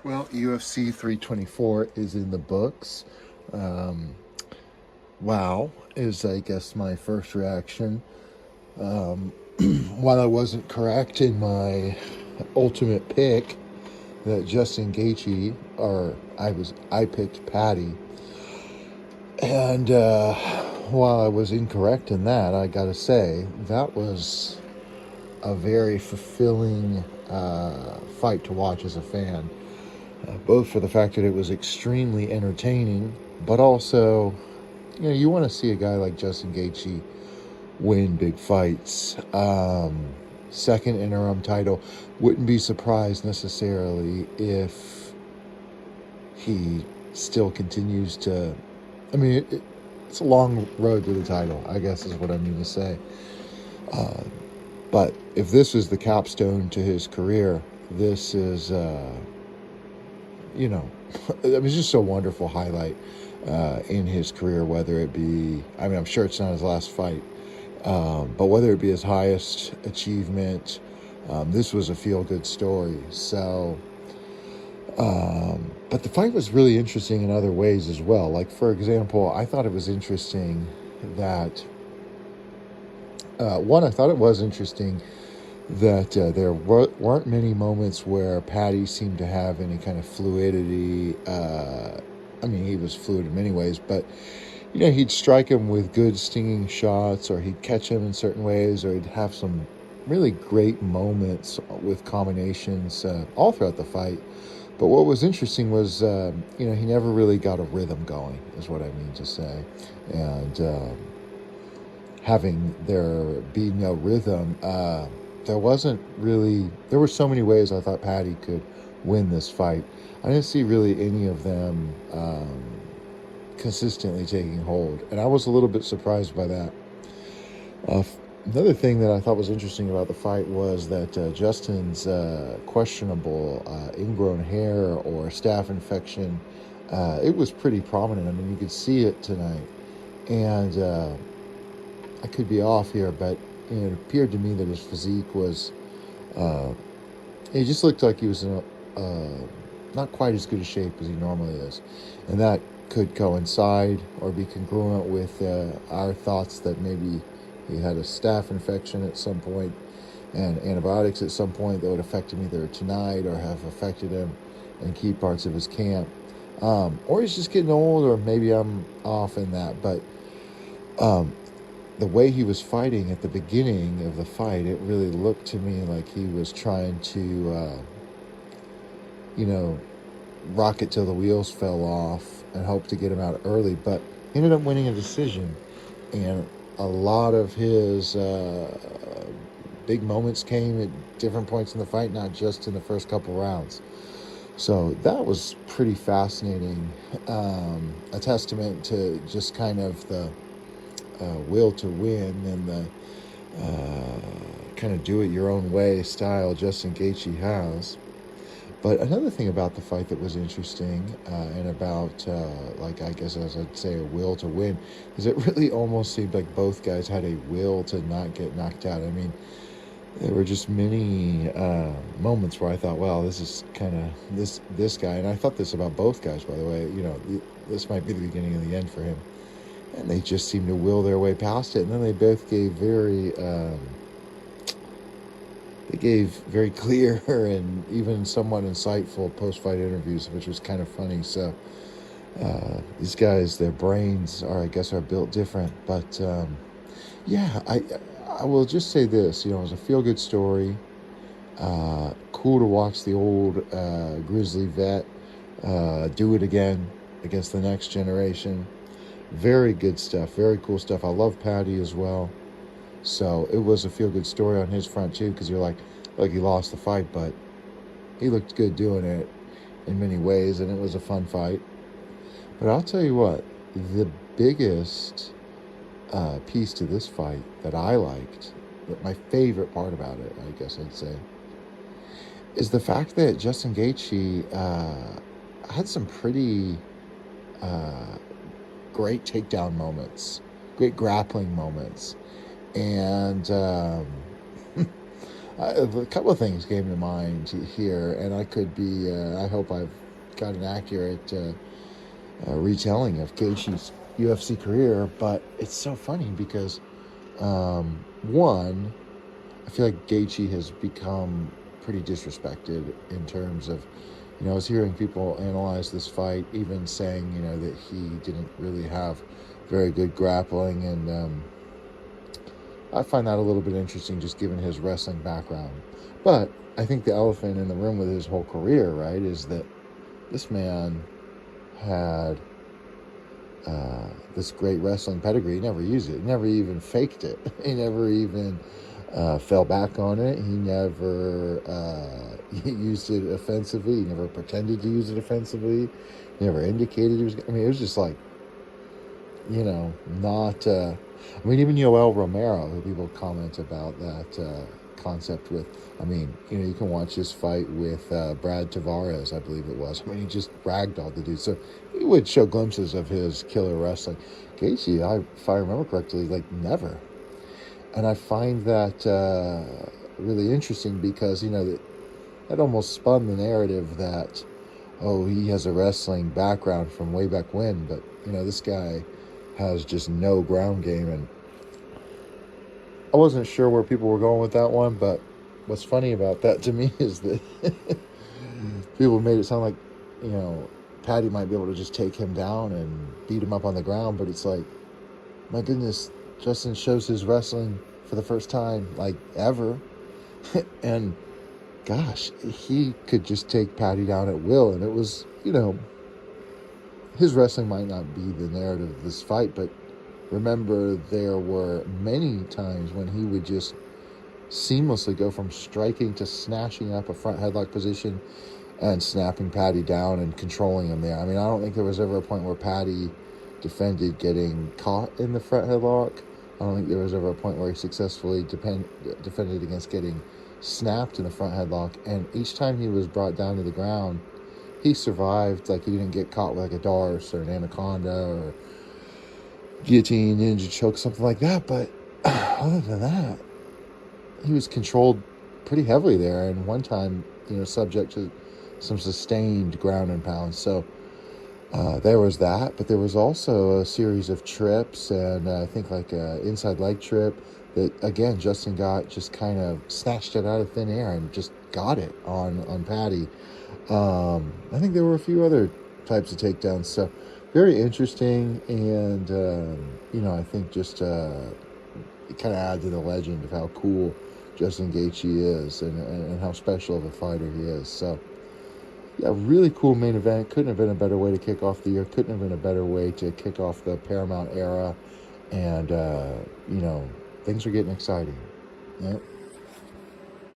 Well, UFC 324 is in the books. Wow is, I guess, my first reaction. While I wasn't correct in my ultimate pick that Justin Gaethje, or I picked Patty, and while I was incorrect in that, I gotta say that was a very fulfilling fight to watch as a fan. Both for the fact that it was extremely entertaining, but also, you want to see a guy like Justin Gaethje win big fights. Second interim title. Wouldn't be surprised necessarily if he still continues to. I mean, it's a long road to the title, I guess is what I mean to say. But if this is the capstone to his career, this is, you know, I mean, it's just a wonderful highlight in his career, whether it be, I mean, I'm sure it's not his last fight, but whether it be his highest achievement, this was a feel-good story. So, but the fight was really interesting in other ways as well. Like, for example, I thought it was interesting that, I thought it was interesting that there weren't many moments where Patty seemed to have any kind of fluidity. I mean, he was fluid in many ways, but he'd strike him with good stinging shots, or he'd catch him in certain ways, or he'd have some really great moments with combinations all throughout the fight. But what was interesting was, he never really got a rhythm going, is what I mean to say. And having there be no rhythm, there wasn't really, there were so many ways I thought Patty could win this fight. I didn't see really any of them consistently taking hold, and I was a little bit surprised by that. Uh, Another thing that I thought was interesting about the fight was that Justin's questionable ingrown hair or staph infection, it was pretty prominent. I mean, you could see it tonight. And I could be off here, but it appeared to me that his physique was, uh, he just looked like he was in not quite as good a shape as he normally is. And that could coincide or be congruent with our thoughts that maybe he had a staph infection at some point and antibiotics at some point that would affect him either tonight or have affected him in key parts of his camp. Or he's just getting old, or maybe I'm off in that. But um, the way he was fighting at the beginning of the fight, it really looked to me like he was trying to, you know, rock it till the wheels fell off and hope to get him out early, but he ended up winning a decision. And a lot of his big moments came at different points in the fight, not just in the first couple rounds. So that was pretty fascinating. A testament to just kind of the will to win and the kind of do it your own way style Justin Gaethje has. But another thing about the fight that was interesting, and about, like, I guess as I'd say, a will to win, is it really almost seemed like both guys had a will to not get knocked out. I mean, there were just many moments where I thought, well, this is kind of this guy, and I thought this about both guys, by the way. This might be the beginning of the end for him, and they just seemed to will their way past it. And then they both gave very clear and even somewhat insightful post-fight interviews, which was kind of funny. So these guys, their brains are built different. But yeah, I will just say this. It was a feel-good story. Cool to watch the old Grizzly vet do it again against the next generation. Very good stuff. Very cool stuff. I love Patty as well. So it was a feel-good story on his front, too, because you're like, look, he lost the fight, but he looked good doing it in many ways, and it was a fun fight. But I'll tell you what, the biggest piece to this fight that I liked, that my favorite part about it, I guess I'd say, is the fact that Justin Gaethje had some pretty great takedown moments, great grappling moments. And A couple of things came to mind here, and I could be. I hope I've got an accurate retelling of Gaethje's UFC career, but it's so funny because one, I feel like Gaethje has become pretty disrespected in terms of, I was hearing people analyze this fight, even saying, that he didn't really have very good grappling, and I find that a little bit interesting, just given his wrestling background. But I think the elephant in the room with his whole career, right, is that this man had this great wrestling pedigree. He never used it. He never even faked it. He never even fell back on it. He never used it offensively. He never pretended to use it offensively. He never indicated he was. I mean, it was just like, not. Even Yoel Romero, who people comment about that concept with. You can watch his fight with Brad Tavares, I believe it was. He just ragdolled the dude. So he would show glimpses of his killer wrestling. Gaethje, if I remember correctly, never. And I find that really interesting because, that almost spun the narrative that, oh, he has a wrestling background from way back when, but, this guy has just no ground game. And I wasn't sure where people were going with that one, but what's funny about that to me is that people made it sound like, Patty might be able to just take him down and beat him up on the ground, but it's like, my goodness, Justin shows his wrestling for the first time, ever. And gosh, he could just take Patty down at will. And it was, his wrestling might not be the narrative of this fight, but remember, there were many times when he would just seamlessly go from striking to snatching up a front headlock position and snapping Patty down and controlling him there. I don't think there was ever a point where Patty defended getting caught in the front headlock. I don't think there was ever a point where he successfully defended against getting snapped in the front headlock. And each time he was brought down to the ground, he survived. He didn't get caught with a Darce or an Anaconda or guillotine, ninja choke, something like that. But other than that, he was controlled pretty heavily there. And one time, subject to some sustained ground and pound. So there was that, but there was also a series of trips, and I think an inside leg trip that, again, Justin got, just kind of snatched it out of thin air and just got it on Patty. I think there were a few other types of takedowns, so very interesting, and I think just it kind of adds to the legend of how cool Justin Gaethje is and how special of a fighter he is. So yeah, really cool main event. Couldn't have been a better way to kick off the year. Couldn't have been a better way to kick off the Paramount era. And, things are getting exciting. Yep.